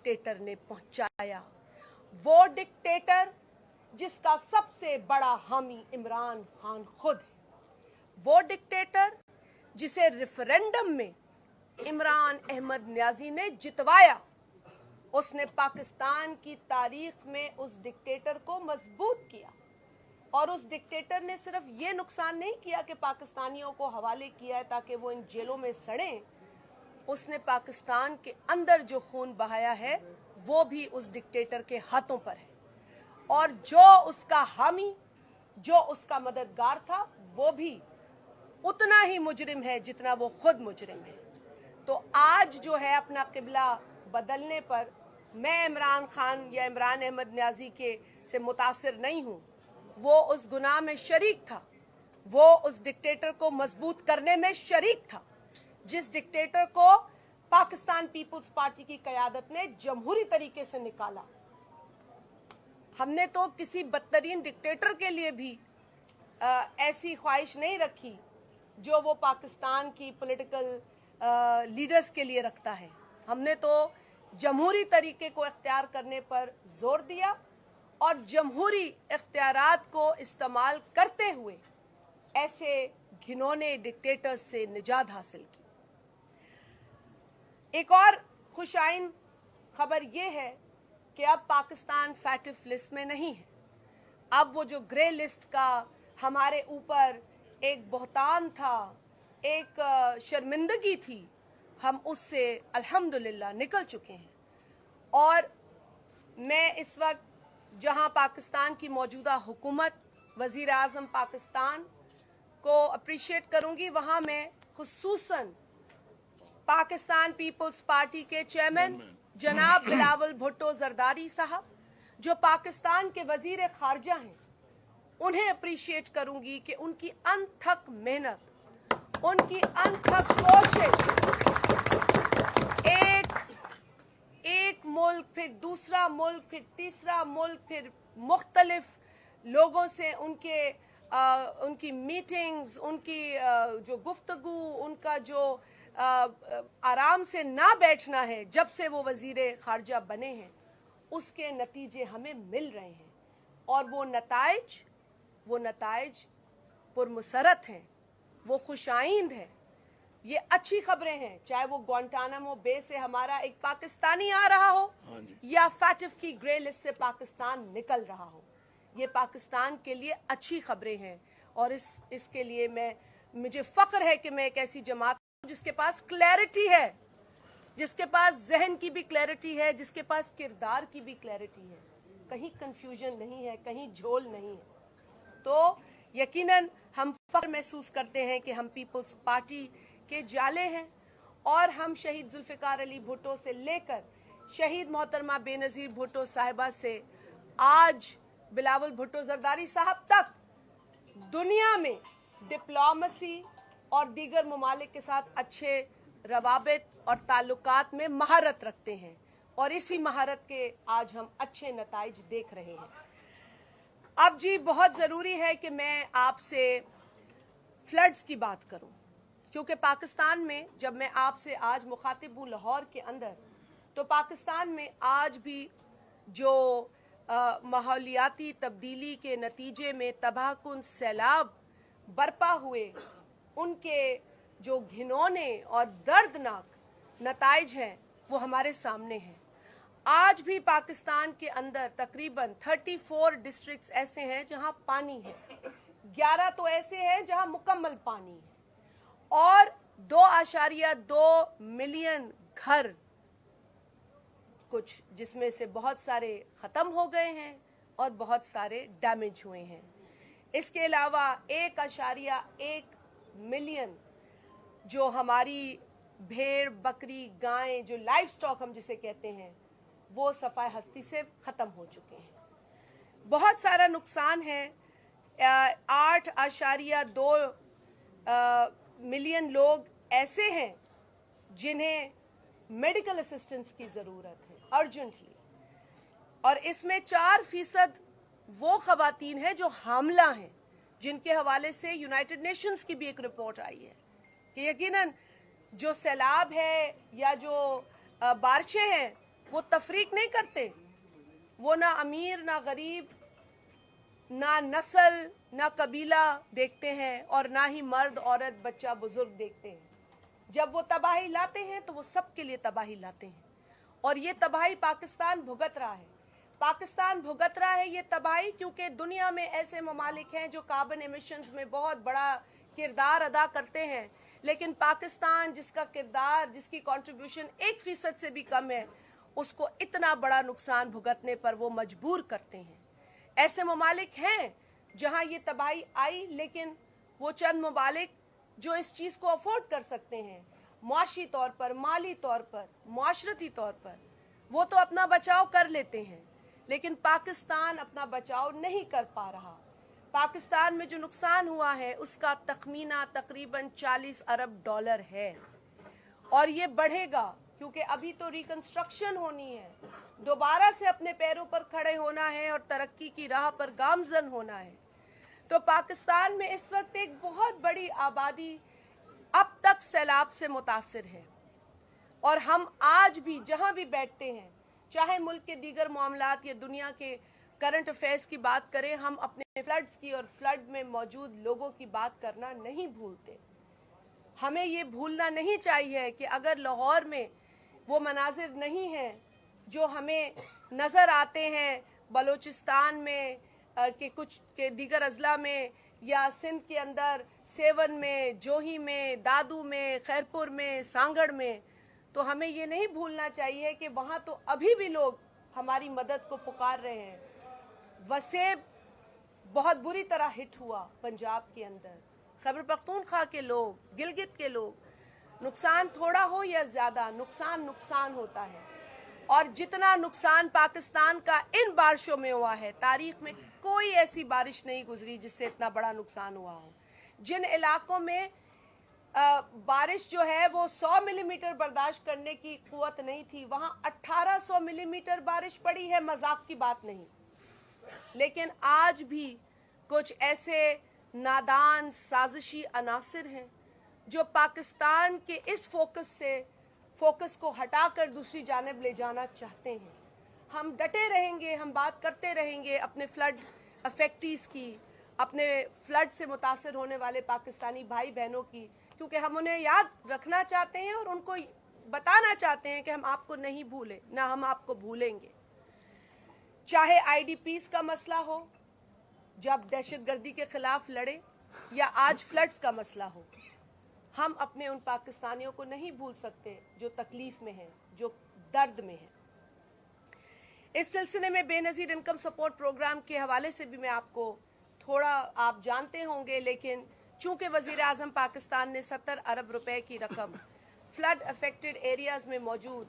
Dictator ने पहुंचाया, वो डिक्टेटर जिसका सबसे बड़ा हामी इमरान खान खुद है, वो डिक्टेटर जिसे रेफरेंडम में इमरान अहमद न्याजी ने जितवाया। उसने पाकिस्तान की तारीख में उस डिक्टेटर को मजबूत किया, और उस डिक्टेटर ने सिर्फ ये नुकसान नहीं किया कि पाकिस्तानियों को हवाले किया है ताकि वो इन जेलों में सड़ें, उसने पाकिस्तान के अंदर जो खून बहाया है वो भी उस डिक्टेटर के हाथों पर है, और जो उसका हामी, जो उसका मददगार था, वो भी उतना ही मुजरिम है जितना वो खुद मुजरिम है। तो आज जो है अपना किबला बदलने पर मैं इमरान खान या इमरान अहमद न्याजी के से मुतासिर नहीं हूँ। वो उस गुनाह में शरीक था, वो उस डिक्टेटर को मजबूत करने में शरीक था, जिस डिक्टेटर को पाकिस्तान पीपल्स पार्टी की क़यादत ने जमहूरी तरीके से निकाला। हमने तो किसी बदतरीन डिक्टेटर के लिए भी ऐसी ख्वाहिश नहीं रखी जो वो पाकिस्तान की पॉलिटिकल लीडर्स के लिए रखता है। हमने तो जमहूरी तरीके को इख्तियार करने पर जोर दिया और जमहूरी इख्तियारात को इस्तेमाल करते हुए ऐसे घिनौने डिक्टेटर्स से निजात हासिल की। एक और खुशाइन खबर ये है कि अब पाकिस्तान फैटिफ लिस्ट में नहीं है। अब वो जो ग्रे लिस्ट का हमारे ऊपर एक बहतान था, एक शर्मिंदगी थी, हम उससे अल्हम्दुलिल्लाह निकल चुके हैं। और मैं इस वक्त जहां पाकिस्तान की मौजूदा हुकूमत, वज़ीर आज़म पाकिस्तान को अप्रिशिएट करूंगी, वहां मैं खुसूसन पाकिस्तान पीपल्स पार्टी के चेयरमैन जनाब बिलावल भुट्टो जरदारी साहब, जो पाकिस्तान के वजीर खारजा हैं, उन्हें अप्रिशिएट करूंगी कि उनकी अनथक मेहनत, उनकी अनथक कोशिश, एक मुल्क फिर दूसरा मुल्क फिर तीसरा मुल्क फिर मुख्तलिफ लोगों से उनकी मीटिंग्स, उनकी जो गुफ्तगू, उनका जो आराम से ना बैठना है जब से वो वजीर खारजा बने हैं, उसके नतीजे हमें मिल रहे हैं। और वो नताइज पुरमसरत हैं, वो खुशाइंद हैं, ये अच्छी खबरें हैं। चाहे वो ग्वांटानामो बे से हमारा एक पाकिस्तानी आ रहा हो या फैटिफ की ग्रे लिस्ट से पाकिस्तान निकल रहा हो, ये पाकिस्तान के लिए अच्छी खबरें हैं। और इसके लिए मुझे फख्र है कि मैं एक ऐसी जमात जिसके पास क्लैरिटी है, जिसके पास जहन की भी क्लैरिटी है, जिसके पास किरदार की भी क्लैरिटी है, कहीं कंफ्यूजन नहीं है, कहीं झोल नहीं है। तो यकीनन हम फख्र महसूस करते हैं कि हम पीपल्स पार्टी के जाले हैं, और हम शहीद जुल्फ़िकार अली भुट्टो से लेकर शहीद मोहतरमा बेनज़ीर भुट्टो साहिबा से आज बिलावल भुट्टो जरदारी साहब तक दुनिया में डिप्लोमेसी और दीगर ममालिक के साथ अच्छे रवाबित और ताल्लुकात में महारत रखते हैं, और इसी महारत के आज हम अच्छे नताइज देख रहे हैं। अब जी बहुत ज़रूरी है कि मैं आपसे फ्लड्स की बात करूं, क्योंकि पाकिस्तान में जब मैं आपसे आज मुखातिब हूँ लाहौर के अंदर, तो पाकिस्तान में आज भी जो माहौलियाती तब्दीली के नतीजे में तबाहकुन सैलाब बरपा हुए, उनके जो घिनौने और दर्दनाक नताइज हैं वो हमारे सामने हैं। आज भी पाकिस्तान के अंदर तकरीबन 34 डिस्ट्रिक्ट्स ऐसे हैं जहां पानी है, 11 तो ऐसे हैं जहां मुकम्मल पानी है, और 2.2 मिलियन घर, कुछ जिसमें से बहुत सारे ख़त्म हो गए हैं और बहुत सारे डैमेज हुए हैं। इसके अलावा 1.1 मिलियन जो हमारी भेड़, बकरी, गायें, जो लाइफ स्टॉक हम जिसे कहते हैं, वो सफ़ाए हस्ती से ख़त्म हो चुके हैं। बहुत सारा नुकसान है। 8.2 मिलियन लोग ऐसे हैं जिन्हें मेडिकल असिस्टेंस की ज़रूरत है अर्जेंटली, और इसमें 4% वो ख़वातीन हैं जो हामला हैं, जिनके हवाले से यूनाइटेड नेशंस की भी एक रिपोर्ट आई है कि यकीनन जो सैलाब है या जो बारिशें हैं वो तफरीक नहीं करते, वो ना अमीर ना गरीब, ना नस्ल ना कबीला देखते हैं और ना ही मर्द औरत बच्चा बुजुर्ग देखते हैं। जब वो तबाही लाते हैं तो वो सबके लिए तबाही लाते हैं, और ये तबाही पाकिस्तान भुगत रहा है। पाकिस्तान भुगत रहा है ये तबाही क्योंकि दुनिया में ऐसे ममालिक हैं जो कार्बन एमिशंस में बहुत बड़ा किरदार अदा करते हैं, लेकिन पाकिस्तान जिसका किरदार, जिसकी कंट्रीब्यूशन 1% से भी कम है, उसको इतना बड़ा नुकसान भुगतने पर वो मजबूर करते हैं। ऐसे ममालिक हैं जहां ये तबाही आई, लेकिन वो चंद ममालिक जो इस चीज को अफोर्ड कर सकते हैं, मुआशी तौर पर, माली तौर पर, मुआशरती तौर पर, वो तो अपना बचाव कर लेते हैं, लेकिन पाकिस्तान अपना बचाव नहीं कर पा रहा। पाकिस्तान में जो नुकसान हुआ है उसका तखमीना तकरीबन 40 अरब डॉलर है, और ये बढ़ेगा क्योंकि अभी तो रिकंस्ट्रक्शन होनी है, दोबारा से अपने पैरों पर खड़े होना है और तरक्की की राह पर गामजन होना है। तो पाकिस्तान में इस वक्त एक बहुत बड़ी आबादी अब तक सैलाब से मुतासिर है, और हम आज भी जहां भी बैठते हैं, चाहे मुल्क के दीगर मामलात या दुनिया के करंट अफेयर्स की बात करें, हम अपने फ्लड्स की और फ्लड में मौजूद लोगों की बात करना नहीं भूलते। हमें ये भूलना नहीं चाहिए कि अगर लाहौर में वो मनाजिर नहीं हैं जो हमें नज़र आते हैं बलोचिस्तान में के कुछ के दीगर अजला में, या सिंध के अंदर सेवन में, जोही में, दादू में, खैरपुर में, सांगड़ में, तो हमें ये नहीं भूलना चाहिए कि वहाँ तो अभी भी लोग हमारी मदद को पुकार रहे हैं। वसेब बहुत बुरी तरह हिट हुआ पंजाब के अंदर, खैबर पख्तूनख्वा के लोग, गिलगित के लोग, नुकसान थोड़ा हो या ज़्यादा, नुकसान होता है। और जितना नुकसान पाकिस्तान का इन बारिशों में हुआ है, तारीख में कोई ऐसी बारिश नहीं गुजरी जिससे इतना बड़ा नुकसान हुआ हो। जिन इलाकों में बारिश जो है वो 100 मिलीमीटर बर्दाश्त करने की कुव्वत नहीं थी, वहां 1800 मिलीमीटर बारिश पड़ी है, मजाक की बात नहीं। लेकिन आज भी कुछ ऐसे नादान साजिशी अनासिर हैं जो पाकिस्तान के इस फोकस को हटाकर दूसरी जानिब ले जाना चाहते हैं। हम डटे रहेंगे, हम बात करते रहेंगे अपने फ्लड अफेक्टीज की, अपने फ्लड से मुतासर होने वाले पाकिस्तानी भाई बहनों की, क्योंकि हम उन्हें याद रखना चाहते हैं और उनको बताना चाहते हैं कि हम आपको नहीं भूले, ना हम आपको भूलेंगे। चाहे आईडीपीज का मसला हो, जब दहशतगर्दी के खिलाफ लड़े, या आज फ्लड्स का मसला हो, हम अपने उन पाकिस्तानियों को नहीं भूल सकते जो तकलीफ में हैं, जो दर्द में हैं। इस सिलसिले में बेनज़ीर इनकम सपोर्ट प्रोग्राम के हवाले से भी मैं आपको थोड़ा, आप जानते होंगे, लेकिन चूंकि वज़ीर आज़म पाकिस्तान ने 70 अरब रुपए की रकम फ्लड अफेक्टेड एरियाज़ में मौजूद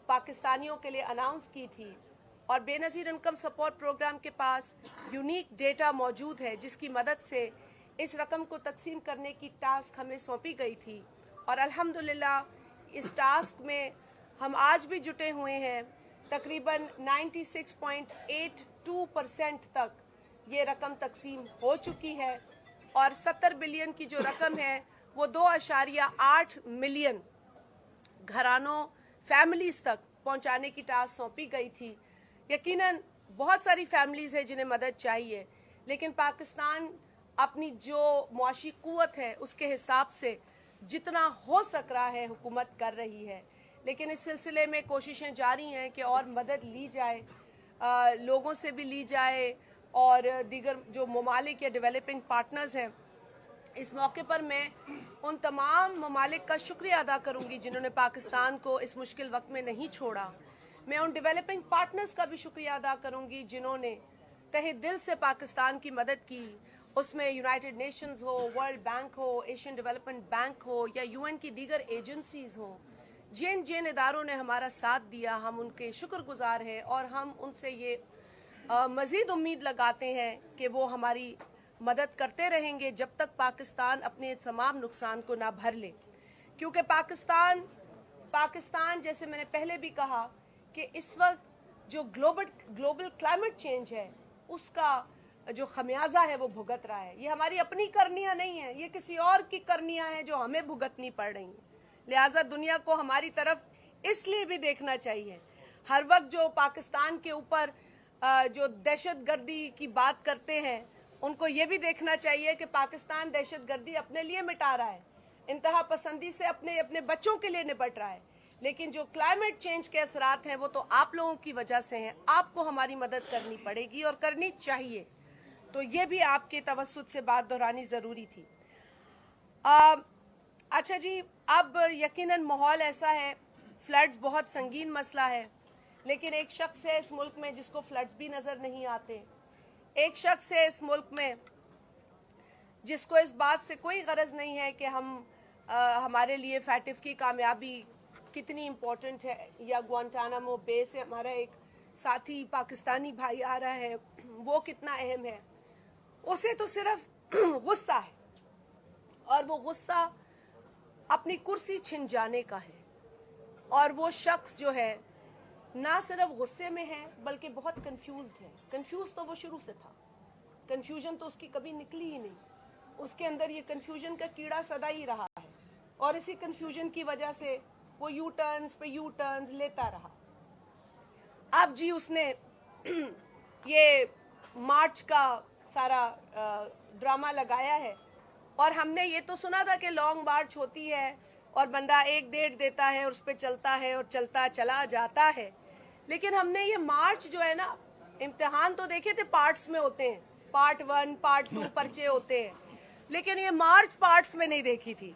पाकिस्तानियों के लिए अनाउंस की थी, और बेनज़ीर इनकम सपोर्ट प्रोग्राम के पास यूनिक डेटा मौजूद है जिसकी मदद से इस रकम को तकसीम करने की टास्क हमें सौंपी गई थी, और अल्हम्दुलिल्लाह इस टास्क में हम आज भी जुटे हुए हैं। तकरीबन 96.82% तक ये रकम तकसीम हो चुकी है, और 70 बिलियन की जो रकम है वो 2.8 मिलियन घरानों, फैमिलीज तक पहुंचाने की टास्क सौंपी गई थी। यकीनन बहुत सारी फैमिलीज हैं जिन्हें मदद चाहिए, लेकिन पाकिस्तान अपनी जो मुआशी कुव्वत है उसके हिसाब से जितना हो सक रहा है हुकूमत कर रही है, लेकिन इस सिलसिले में कोशिशें जारी हैं कि और मदद ली जाए, लोगों से भी ली जाए, और दीगर जो ममालिक या डेवलपिंग पार्टनर्स हैं। इस मौके पर मैं उन तमाम ममालिक का शुक्रिया अदा करूंगी जिन्होंने पाकिस्तान को इस मुश्किल वक्त में नहीं छोड़ा। मैं उन डेवलपिंग पार्टनर्स का भी शुक्रिया अदा करूंगी जिन्होंने तहे दिल से पाकिस्तान की मदद की, उसमें यूनाइटेड नेशंस हो, वर्ल्ड बैंक हो, एशियन डेवलपमेंट बैंक हो, या यूएन की दीगर एजेंसीज हो। जिन जिन इदारों ने हमारा साथ दिया, हम उनके शुक्रगुजार हैं, और हम उनसे ये मज़ीद उम्मीद लगाते हैं कि वो हमारी मदद करते रहेंगे जब तक पाकिस्तान अपने तमाम नुकसान को ना भर ले। क्योंकि पाकिस्तान जैसे मैंने पहले भी कहा कि इस वक्त जो ग्लोबल क्लाइमेट चेंज है उसका जो खमियाजा है वो भुगत रहा है। ये हमारी अपनी करनियां नहीं है, ये किसी और की करनियां हैं जो हमें भुगतनी पड़ रही हैं। लिहाजा दुनिया को हमारी तरफ इसलिए भी देखना चाहिए। हर वक्त जो पाकिस्तान के ऊपर जो दहशतगर्दी की बात करते हैं, उनको ये भी देखना चाहिए कि पाकिस्तान दहशतगर्दी अपने लिए मिटा रहा है, इंतहा पसंदी से अपने अपने बच्चों के लिए निपट रहा है, लेकिन जो क्लाइमेट चेंज के असरात हैं वो तो आप लोगों की वजह से हैं। आपको हमारी मदद करनी पड़ेगी और करनी चाहिए। तो ये भी आपके तवस्सुत से बात दोहरानी ज़रूरी थी। अच्छा जी, अब यकीनन माहौल ऐसा है, फ्लड्स बहुत संगीन मसला है, लेकिन एक शख्स है इस मुल्क में जिसको फ्लड्स भी नज़र नहीं आते। एक शख्स है इस मुल्क में जिसको इस बात से कोई गरज नहीं है कि हमारे लिए फैटिफ की कामयाबी कितनी इम्पोर्टेंट है, या ग्वांटानामो बे से हमारा एक साथी पाकिस्तानी भाई आ रहा है वो कितना अहम है। उसे तो सिर्फ गुस्सा है, और वो गुस्सा अपनी कुर्सी छिन जाने का है। और वो शख्स जो है ना सिर्फ गुस्से में है बल्कि बहुत कंफ्यूज्ड है। कंफ्यूज तो वो शुरू से था, कंफ्यूजन तो उसकी कभी निकली ही नहीं, उसके अंदर ये कंफ्यूजन का कीड़ा सदा ही रहा है, और इसी कंफ्यूजन की वजह से वो यू टर्न्स पे यू टर्न्स लेता रहा। अब जी उसने ये मार्च का सारा ड्रामा लगाया है, और हमने ये तो सुना था कि लॉन्ग मार्च होती है और बंदा एक डेट देता है और उस पर चलता है और चलता चला जाता है, लेकिन हमने ये मार्च जो है ना, इम्तिहान तो देखे थे पार्ट्स में होते हैं, पार्ट 1 पार्ट 2 पर्चे होते हैं, लेकिन ये मार्च पार्ट्स में नहीं देखी थी।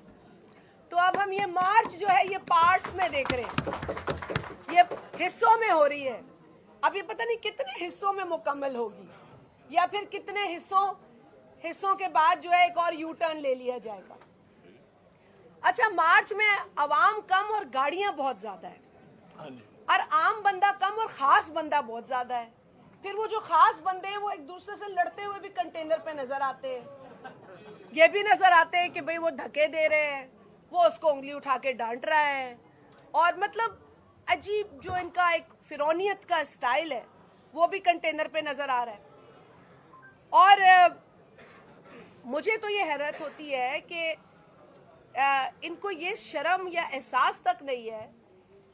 तो अब हम ये मार्च जो है ये पार्ट्स में देख रहे हैं, ये हिस्सों में हो रही है। अब ये पता नहीं कितने हिस्सों में मुकम्मल होगी, या फिर कितने हिस्सों के बाद जो है एक और यू टर्न ले लिया जाएगा। अच्छा, मार्च में अवाम कम और गाड़ियां बहुत ज्यादा है, और आम बंदा कम और खास बंदा बहुत ज्यादा है। फिर वो जो खास बंदे हैं वो एक दूसरे से लड़ते हुए भी कंटेनर पे नजर आते हैं, ये भी नजर आते हैं कि भाई वो धक्के दे रहे हैं, वो उसको उंगली उठा के डांट रहा है, और मतलब अजीब जो इनका एक फिरौनियत का स्टाइल है वो भी कंटेनर पे नजर आ रहा है। और मुझे तो ये हैरत होती है कि इनको ये शर्म या एहसास तक नहीं है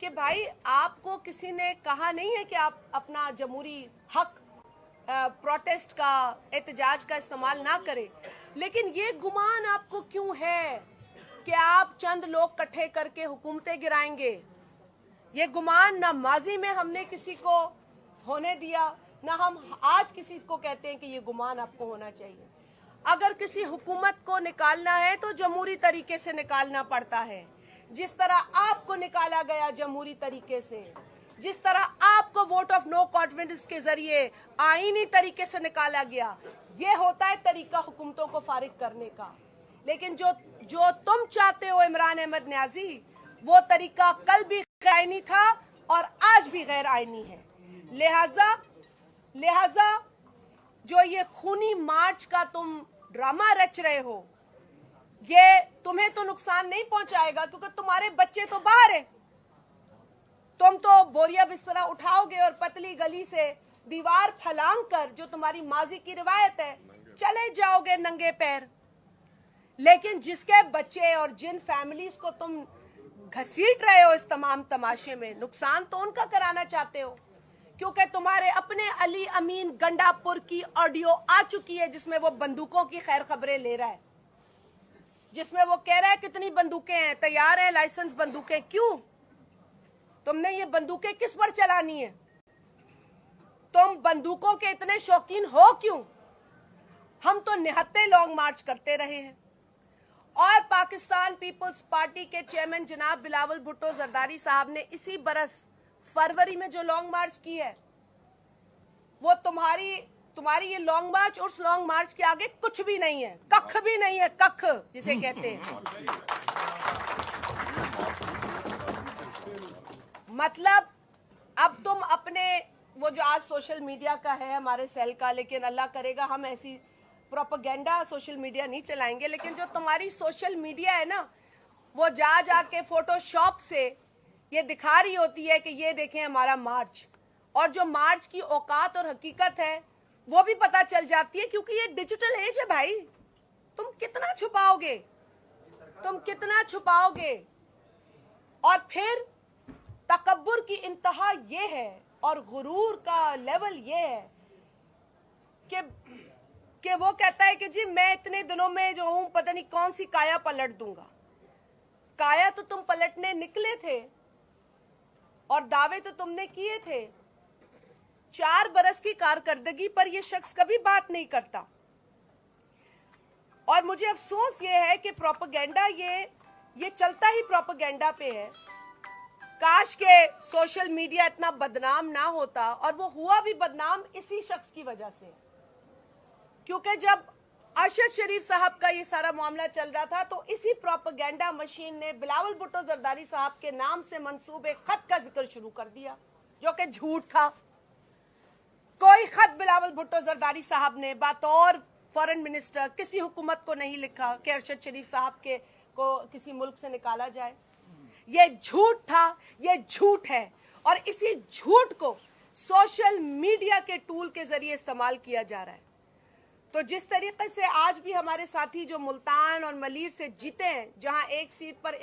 कि भाई आपको किसी ने कहा नहीं है कि आप अपना जमहूरी हक प्रोटेस्ट का, एहतजाज का इस्तेमाल ना करें, लेकिन ये गुमान आपको क्यों है कि आप चंद लोग इकट्ठे करके हुकूमतें गिराएंगे? ये गुमान ना माजी में हमने किसी को होने दिया, ना हम आज किसी को कहते हैं कि ये गुमान आपको होना चाहिए। अगर किसी हुकूमत को निकालना है तो जमहूरी तरीके से निकालना पड़ता है, जिस तरह आपको निकाला गया जमहूरी तरीके से, जिस तरह आपको वोट ऑफ नो कॉन्फिडेंस के जरिए आईनी तरीके से निकाला गया। ये होता है तरीका हुकूमतों को फारिग करने का। लेकिन जो तुम चाहते हो इमरान अहमद न्याजी, वो तरीका कल भी गैर आईनी था और आज भी गैर आईनी है। लिहाजा जो ये खूनी मार्च का तुम ड्रामा रच रहे हो, ये तुम्हें तो नुकसान नहीं पहुंचाएगा क्योंकि तुम्हारे बच्चे तो बाहर हैं। तुम तो बोरिया बिस्तरा उठाओगे और पतली गली से दीवार फलांग कर, जो तुम्हारी माजी की रिवायत है, चले जाओगे नंगे पैर। लेकिन जिसके बच्चे और जिन फैमिलीज को तुम घसीट रहे हो इस तमाम तमाशे में, नुकसान तो उनका कराना चाहते हो, क्योंकि तुम्हारे अपने अली अमीन गंडापुर की ऑडियो आ चुकी है जिसमें वो बंदूकों की खैर खबरें ले रहा है, जिसमें वो कह रहा है कितनी बंदूकें हैं, तैयार है लाइसेंस बंदूकें। क्यों? तुमने ये बंदूकें किस पर चलानी है? तुम बंदूकों के इतने शौकीन हो क्यों? हम तो निहत्ते लॉन्ग मार्च करते रहे हैं, और पाकिस्तान पीपल्स पार्टी के चेयरमैन जनाब बिलावल भुट्टो जरदारी साहब ने इसी बरस फरवरी में जो लॉन्ग मार्च की है, वो तुम्हारी ये लॉन्ग मार्च उस लॉन्ग मार्च के आगे कुछ भी नहीं है, कख भी नहीं है, कख जिसे कहते हैं। मतलब अब तुम अपने वो जो आज सोशल मीडिया का है हमारे सेल का, लेकिन अल्लाह करेगा हम ऐसी प्रोपेगेंडा सोशल मीडिया नहीं चलाएंगे, लेकिन जो तुम्हारी सोशल मीडिया है ना, वो जा के फोटोशॉप से ये दिखा रही होती है कि ये देखें हमारा मार्च, और जो मार्च की औकात और हकीकत है वो भी पता चल जाती है, क्योंकि ये डिजिटल एज है भाई। तुम कितना छुपाओगे? और तकब्बुर की इंतहा ये है और गुरूर का लेवल ये है कि वो कहता है कि जी मैं इतने दिनों में जो हूं पता नहीं कौन सी काया पलट दूंगा। काया तो तुम पलटने निकले थे और दावे तो तुमने किए थे। 4 बरस की कारकर्दगी पर यह शख्स कभी बात नहीं करता। और मुझे अफसोस ये है कि प्रोपेगेंडा ये चलता ही प्रोपेगेंडा पे है। काश के सोशल मीडिया इतना बदनाम ना होता, और वो हुआ भी बदनाम इसी शख्स की वजह से। क्योंकि जब अरशद शरीफ साहब का ये सारा मामला चल रहा था तो इसी प्रोपेगेंडा मशीन ने बिलावल भुट्टो जरदारी साहब के नाम से मंसूबे खत का जिक्र शुरू कर दिया, जो कि झूठ था। कोई खत बिलावल भुट्टो जरदारी साहब ने बतौर फॉरेन मिनिस्टर किसी हुकूमत को नहीं लिखा कि अरशद शरीफ साहब को किसी मुल्क से निकाला जाए। ये झूठ था, ये झूठ है, और इसी झूठ को सोशल मीडिया के टूल के जरिए इस्तेमाल किया जा रहा है। तो जिस तरीके से आज भी हमारे साथी जो मुल्तान और मलीर से जीते हैं, जहां एक सीट पर